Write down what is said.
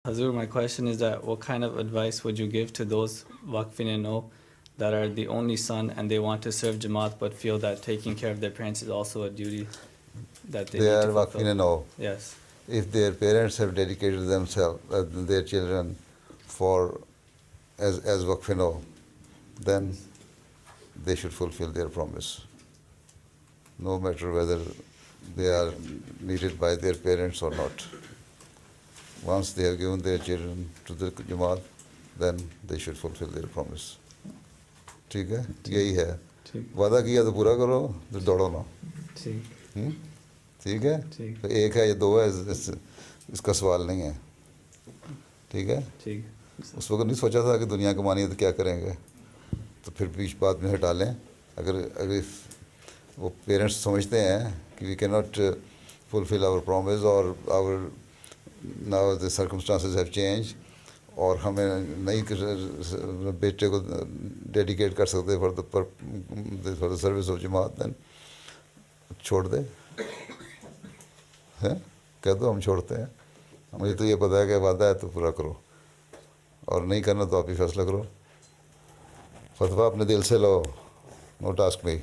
Huzoor, my question is that what kind of advice would you give to those waqfin that are the only son and they want to serve Jamaat but feel that taking care of their parents is also a duty that they need to fulfill? They are waqfin. Yes. If their parents have dedicated themselves, their children for as waqfin, then they should fulfill their promise, no matter whether they are needed by their parents or not. Once they have given their children to the Jamaat, then they should fulfill their promise. ٹھیک ہے, یہی ہے. وعدہ کیا تو پورا کرو, تو دوڑو نا. ٹھیک ہے, تو ایک ہے یا دو ہے, اس کا سوال نہیں ہے. ٹھیک ہے, اس وقت نہیں سوچا تھا کہ دنیا کمانی ہے تو کیا کریں گے, تو پھر بیچ بات میں ہٹا لیں. اگر وہ پیرنٹس سمجھتے ہیں کہ وی کی ناٹ فلفل آور پرومس اور our now the circumstances have change, اور ہمیں نہیں بیٹے کو ڈیڈیکیٹ کر سکتے فار دا سروس آف جماعت, دین چھوڑ دے. کہہ دو ہم چھوڑتے ہیں, مجھے تو یہ پتہ ہے کہ وعدہ ہے تو پورا کرو, اور نہیں کرنا تو آپ ہی فیصلہ کرو. فتویٰ اپنے دل سے لو, نو ٹاسک میں.